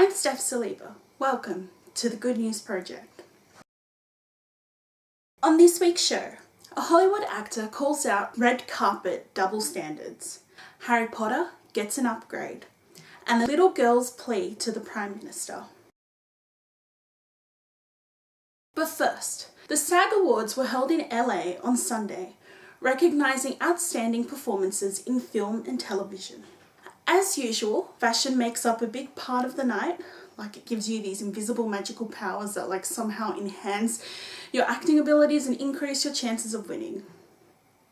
I'm Steph Saliba. Welcome to the Good News Project. On this week's show, a Hollywood actor calls out red carpet double standards. Harry Potter gets an upgrade. And the little girl's plea to the Prime Minister. But first, the SAG Awards were held in LA on Sunday, recognising outstanding performances in film and television. As usual, fashion makes up a big part of the night, like it gives you these invisible magical powers that somehow enhance your acting abilities and increase your chances of winning.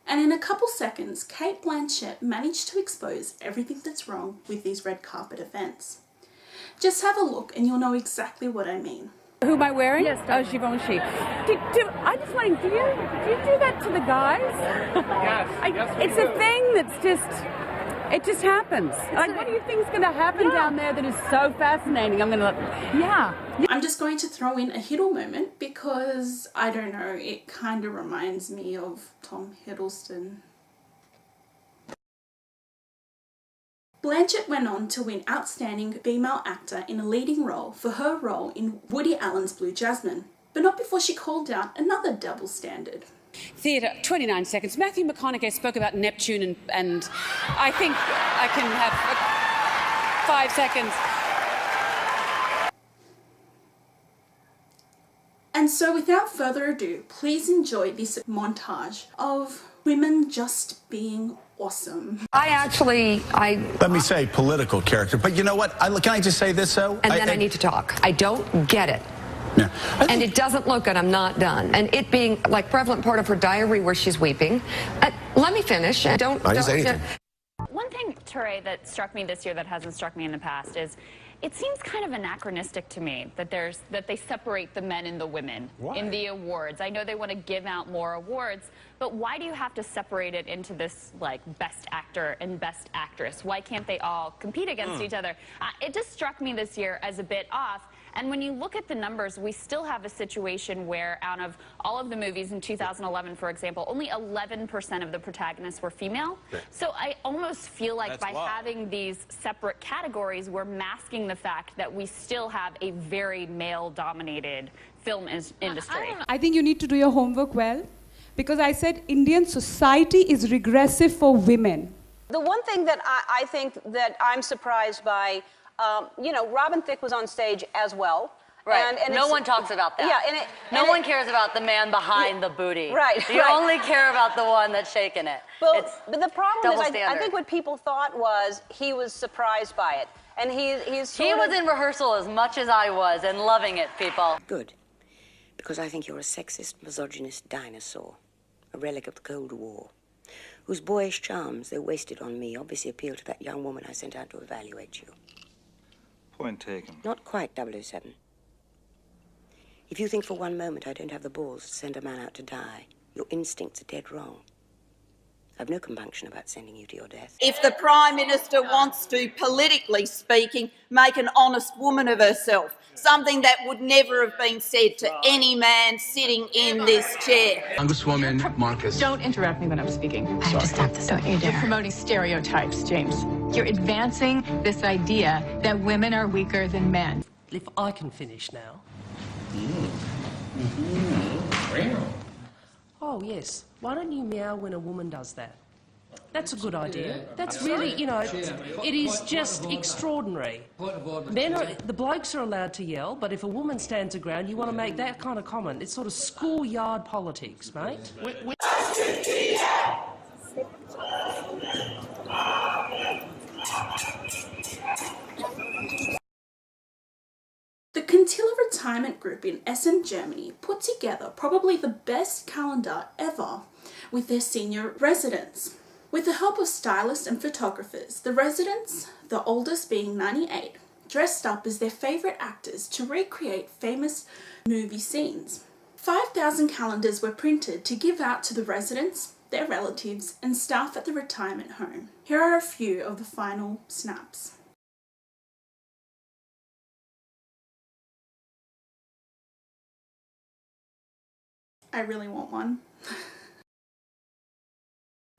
And in a couple seconds, Cate Blanchett managed to expose everything that's wrong with these red carpet events. Just have a look and you'll know exactly what I mean. Who am I wearing? Yes, oh, Givenchy. I just wondering, do you do that to the guys? Yes. It's a thing that's just, it just happens. What do you think is going to happen down there that is so fascinating? I'm just going to throw in a Hiddle moment because, I don't know, it kind of reminds me of Tom Hiddleston. Blanchett went on to win Outstanding Female Actor in a Leading Role for her role in Woody Allen's Blue Jasmine, but not before she called out another double standard. Theatre, 29 seconds. Matthew McConaughey spoke about Neptune and I think I can have 5 seconds. And so without further ado, please enjoy this montage of women just being awesome. Let me say political character, but you know what? Can I just say this though? And then I need to talk. I don't get it. Yeah. And it doesn't look good. I'm not done. And it being like prevalent part of her diary where she's weeping. Let me finish. Don't say anything. One thing, Ture, that struck me this year that hasn't struck me in the past is it seems kind of anachronistic to me that they separate the men and the women in the awards. I know they want to give out more awards, but why do you have to separate it into this best actor and best actress? Why can't they all compete against each other? It just struck me this year as a bit off. And when you look at the numbers, we still have a situation where out of all of the movies in 2011, for example, only 11% of the protagonists were female. Yeah. So I almost feel like by having these separate categories, we're masking the fact that we still have a very male-dominated film industry. I think you need to do your homework well, because I said Indian society is regressive for women. The one thing that I think that I'm surprised by, Robin Thicke was on stage as well. Right. And no one talks about that. Yeah. No one cares about the man behind the booty. Right. You only care about the one that's shaking it. But the problem is, I think what people thought was he was surprised by it. And he was in rehearsal as much as I was and loving it, people. Good. Because I think you're a sexist, misogynist dinosaur. A relic of the Cold War. Whose boyish charms, though wasted on me, obviously appeal to that young woman I sent out to evaluate you. Point taken. Not quite, 007. If you think for one moment I don't have the balls to send a man out to die, your instincts are dead wrong. I've no compunction about sending you to your death. If the Prime Minister wants to, politically speaking, make an honest woman of herself, something that would never have been said to any man sitting in this chair. Congresswoman Marcus. Don't interrupt me when I'm speaking. I have to stop this. Don't you dare. You're promoting stereotypes, James. You're advancing this idea that women are weaker than men. If I can finish now. Oh, yes. Why don't you meow when a woman does that? That's a good idea. That's really, it is just extraordinary. The blokes are allowed to yell, but if a woman stands her ground, you want to make that kind of comment. It's sort of schoolyard politics, mate. The Cantilla Retirement Group in Essen, Germany put together probably the best calendar ever with their senior residents. With the help of stylists and photographers, the residents, the oldest being 98, dressed up as their favourite actors to recreate famous movie scenes. 5,000 calendars were printed to give out to the residents, their relatives and staff at the retirement home. Here are a few of the final snaps. I really want one.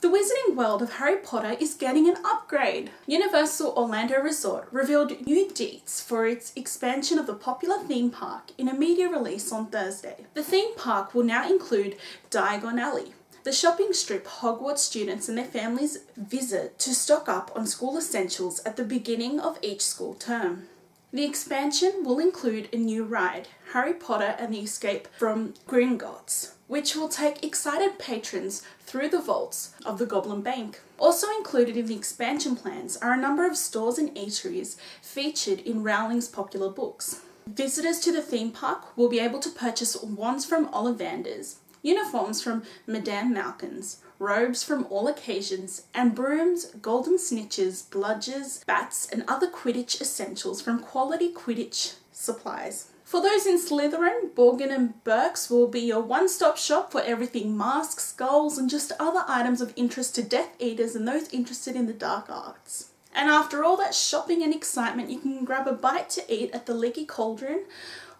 The Wizarding Wizarding World of Harry Potter is getting an upgrade. Universal Orlando Resort revealed new deets for its expansion of the popular theme park in a media release on Thursday. The theme park will now include Diagon Alley, the shopping strip Hogwarts students and their families visit to stock up on school essentials at the beginning of each school term. The expansion will include a new ride, Harry Potter and the Escape from Gringotts, which will take excited patrons through the vaults of the Goblin Bank. Also included in the expansion plans are a number of stores and eateries featured in Rowling's popular books. Visitors to the theme park will be able to purchase wands from Ollivanders, uniforms from Madame Malkin's, robes from All Occasions, and brooms, golden snitches, bludgers, bats, and other Quidditch essentials from Quality Quidditch Supplies. For those in Slytherin, Borgin & Burke's will be your one-stop shop for everything masks, skulls, and just other items of interest to Death Eaters and those interested in the dark arts. And after all that shopping and excitement, you can grab a bite to eat at the Leaky Cauldron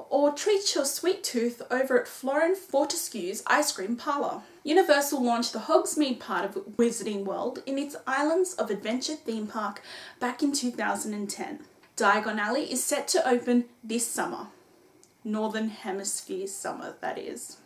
or treat your sweet tooth over at Florin Fortescue's Ice Cream Parlour. Universal launched the Hogsmeade part of Wizarding World in its Islands of Adventure theme park back in 2010. Diagon Alley is set to open this summer. Northern Hemisphere summer, that is.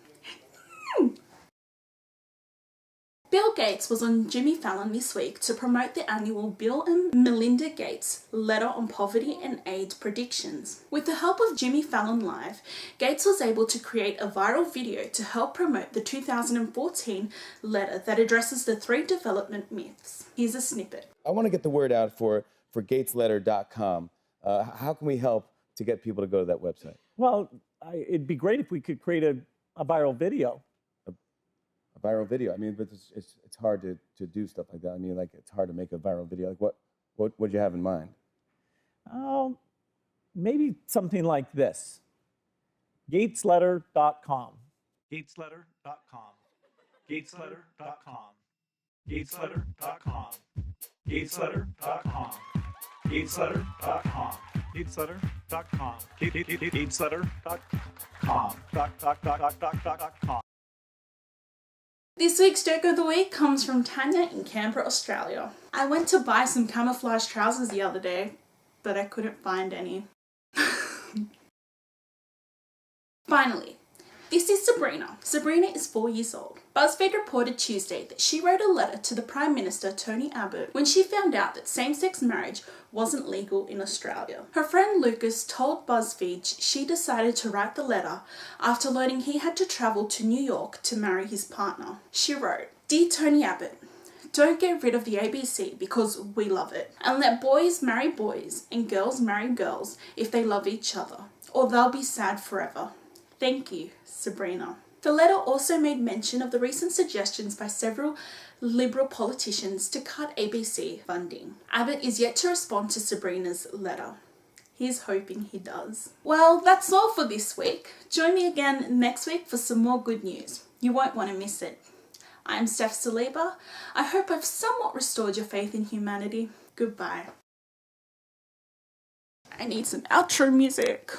Bill Gates was on Jimmy Fallon this week to promote the annual Bill and Melinda Gates Letter on Poverty and AIDS Predictions. With the help of Jimmy Fallon Live, Gates was able to create a viral video to help promote the 2014 letter that addresses the 3 development myths. Here's a snippet. I want to get the word out for gatesletter.com. How can we help to get people to go to that website? Well, it'd be great if we could create a viral video. A viral video. I mean, but it's hard to do stuff like that. I mean, like, it's hard to make a viral video. Like, what would you have in mind? Oh, maybe something like this. Gatesletter.com. Gatesletter.com. Gatesletter.com. Gatesletter.com. Gatesletter.com. Gatesletter.com. Gatesletter.com. Gatesletter.com. This week's joke of the week comes from Tanya in Canberra, Australia. I went to buy some camouflage trousers the other day, but I couldn't find any. Finally, this is Sabrina. Sabrina is 4 years old. BuzzFeed reported Tuesday that she wrote a letter to the Prime Minister Tony Abbott when she found out that same-sex marriage wasn't legal in Australia. Her friend Lucas told BuzzFeed she decided to write the letter after learning he had to travel to New York to marry his partner. She wrote, "Dear Tony Abbott, don't get rid of the ABC because we love it. And let boys marry boys and girls marry girls if they love each other, or they'll be sad forever. Thank you, Sabrina." The letter also made mention of the recent suggestions by several Liberal politicians to cut ABC funding. Abbott is yet to respond to Sabrina's letter. He's hoping he does. Well, that's all for this week. Join me again next week for some more good news. You won't want to miss it. I'm Steph Saliba. I hope I've somewhat restored your faith in humanity. Goodbye. I need some outro music.